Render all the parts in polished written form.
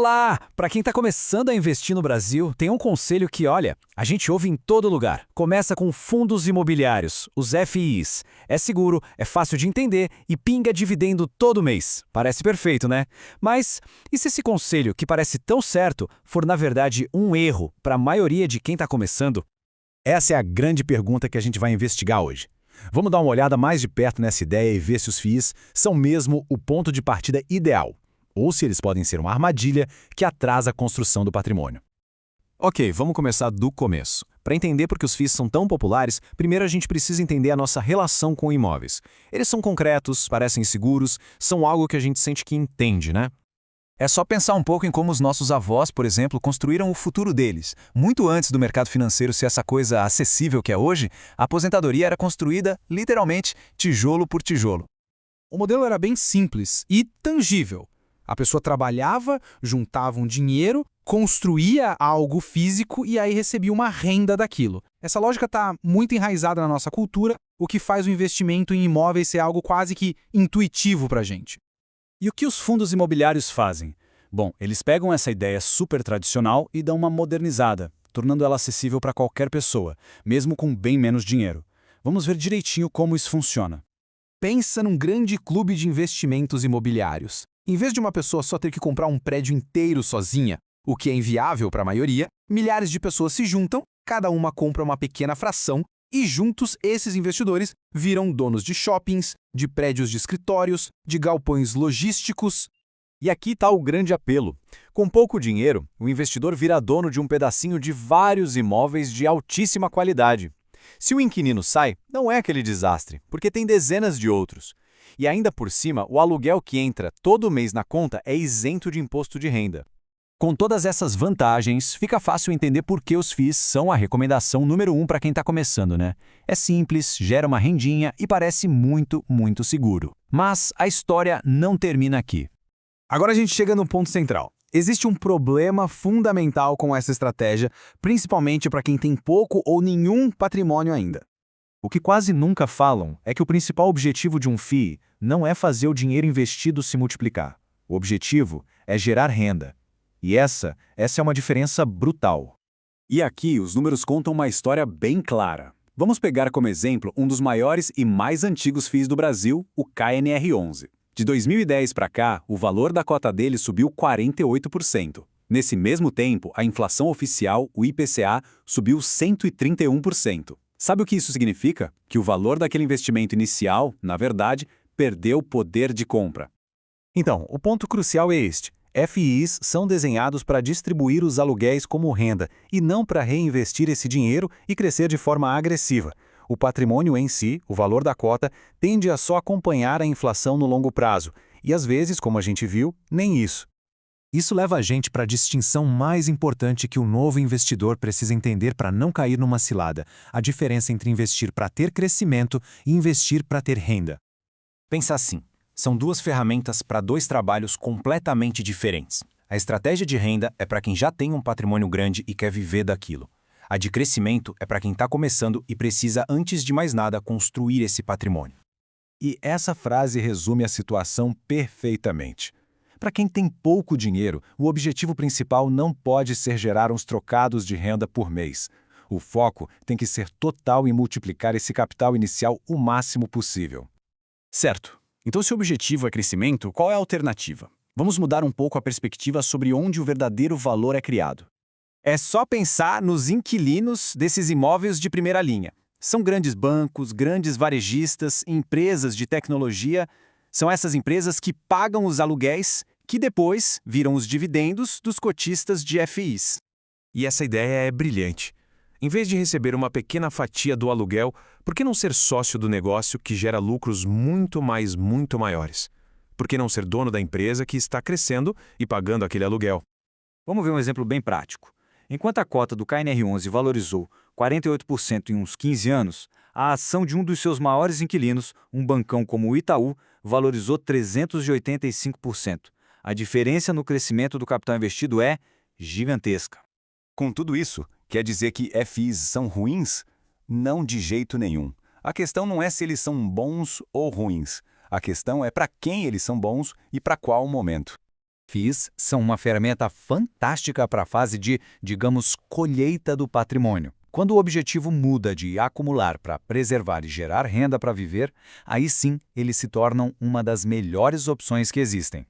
Olá! Para quem está começando a investir no Brasil, tem um conselho que, olha, a gente ouve em todo lugar. Começa com fundos imobiliários, os FIs. É seguro, é fácil de entender e pinga dividendo todo mês. Parece perfeito, né? Mas e se esse conselho, que parece tão certo, for na verdade um erro para a maioria de quem está começando? Essa é a grande pergunta que a gente vai investigar hoje. Vamos dar uma olhada mais de perto nessa ideia e ver se os FIIs são mesmo o ponto de partida ideal, ou se eles podem ser uma armadilha que atrasa a construção do patrimônio. Ok, vamos começar do começo. Para entender por que os FIIs são tão populares, primeiro a gente precisa entender a nossa relação com imóveis. Eles são concretos, parecem seguros, são algo que a gente sente que entende, né? É só pensar um pouco em como os nossos avós, por exemplo, construíram o futuro deles. Muito antes do mercado financeiro ser essa coisa acessível que é hoje, a aposentadoria era construída, literalmente, tijolo por tijolo. O modelo era bem simples e tangível. A pessoa trabalhava, juntava um dinheiro, construía algo físico e aí recebia uma renda daquilo. Essa lógica está muito enraizada na nossa cultura, o que faz o investimento em imóveis ser algo quase que intuitivo para a gente. E o que os fundos imobiliários fazem? Bom, eles pegam essa ideia super tradicional e dão uma modernizada, tornando ela acessível para qualquer pessoa, mesmo com bem menos dinheiro. Vamos ver direitinho como isso funciona. Pensa num grande clube de investimentos imobiliários. Em vez de uma pessoa só ter que comprar um prédio inteiro sozinha, o que é inviável para a maioria, milhares de pessoas se juntam, cada uma compra uma pequena fração e juntos esses investidores viram donos de shoppings, de prédios de escritórios, de galpões logísticos. E aqui está o grande apelo. Com pouco dinheiro, o investidor vira dono de um pedacinho de vários imóveis de altíssima qualidade. Se o inquilino sai, não é aquele desastre, porque tem dezenas de outros. E ainda por cima, o aluguel que entra todo mês na conta é isento de imposto de renda. Com todas essas vantagens, fica fácil entender por que os FIIs são a recomendação número 1 para quem está começando, né? É simples, gera uma rendinha e parece muito, muito seguro. Mas a história não termina aqui. Agora a gente chega no ponto central. Existe um problema fundamental com essa estratégia, principalmente para quem tem pouco ou nenhum patrimônio ainda. O que quase nunca falam é que o principal objetivo de um FII não é fazer o dinheiro investido se multiplicar. O objetivo é gerar renda. E essa é uma diferença brutal. E aqui os números contam uma história bem clara. Vamos pegar como exemplo um dos maiores e mais antigos FIIs do Brasil, o KNR11. De 2010 para cá, o valor da cota dele subiu 48%. Nesse mesmo tempo, a inflação oficial, o IPCA, subiu 131%. Sabe o que isso significa? Que o valor daquele investimento inicial, na verdade, perdeu poder de compra. Então, o ponto crucial é este. FIIs são desenhados para distribuir os aluguéis como renda e não para reinvestir esse dinheiro e crescer de forma agressiva. O patrimônio em si, o valor da cota, tende a só acompanhar a inflação no longo prazo. E às vezes, como a gente viu, nem isso. Isso leva a gente para a distinção mais importante que o novo investidor precisa entender para não cair numa cilada: a diferença entre investir para ter crescimento e investir para ter renda. Pensa assim. São duas ferramentas para dois trabalhos completamente diferentes. A estratégia de renda é para quem já tem um patrimônio grande e quer viver daquilo. A de crescimento é para quem está começando e precisa, antes de mais nada, construir esse patrimônio. E essa frase resume a situação perfeitamente. Para quem tem pouco dinheiro, o objetivo principal não pode ser gerar uns trocados de renda por mês. O foco tem que ser total em multiplicar esse capital inicial o máximo possível. Certo. Então, se o objetivo é crescimento, qual é a alternativa? Vamos mudar um pouco a perspectiva sobre onde o verdadeiro valor é criado. É só pensar nos inquilinos desses imóveis de primeira linha. São grandes bancos, grandes varejistas, empresas de tecnologia. São essas empresas que pagam os aluguéis, que depois viram os dividendos dos cotistas de FIIs. E essa ideia é brilhante. Em vez de receber uma pequena fatia do aluguel, por que não ser sócio do negócio que gera lucros muito maiores? Por que não ser dono da empresa que está crescendo e pagando aquele aluguel? Vamos ver um exemplo bem prático. Enquanto a cota do KNR11 valorizou 48% em uns 15 anos, a ação de um dos seus maiores inquilinos, um bancão como o Itaú, valorizou 385%. A diferença no crescimento do capital investido é gigantesca. Com tudo isso, quer dizer que FIIs são ruins? Não de jeito nenhum. A questão não é se eles são bons ou ruins. A questão é para quem eles são bons e para qual momento. FIIs são uma ferramenta fantástica para a fase de, digamos, colheita do patrimônio. Quando o objetivo muda de acumular para preservar e gerar renda para viver, aí sim eles se tornam uma das melhores opções que existem.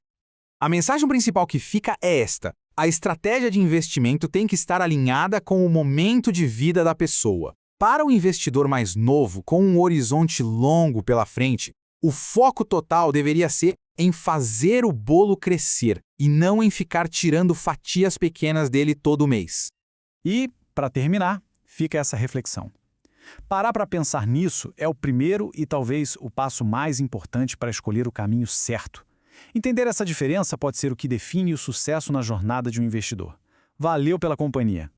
A mensagem principal que fica é esta: a estratégia de investimento tem que estar alinhada com o momento de vida da pessoa. Para o investidor mais novo, com um horizonte longo pela frente, o foco total deveria ser em fazer o bolo crescer e não em ficar tirando fatias pequenas dele todo mês. E, para terminar, fica essa reflexão. Parar para pensar nisso é o primeiro e talvez o passo mais importante para escolher o caminho certo. Entender essa diferença pode ser o que define o sucesso na jornada de um investidor. Valeu pela companhia!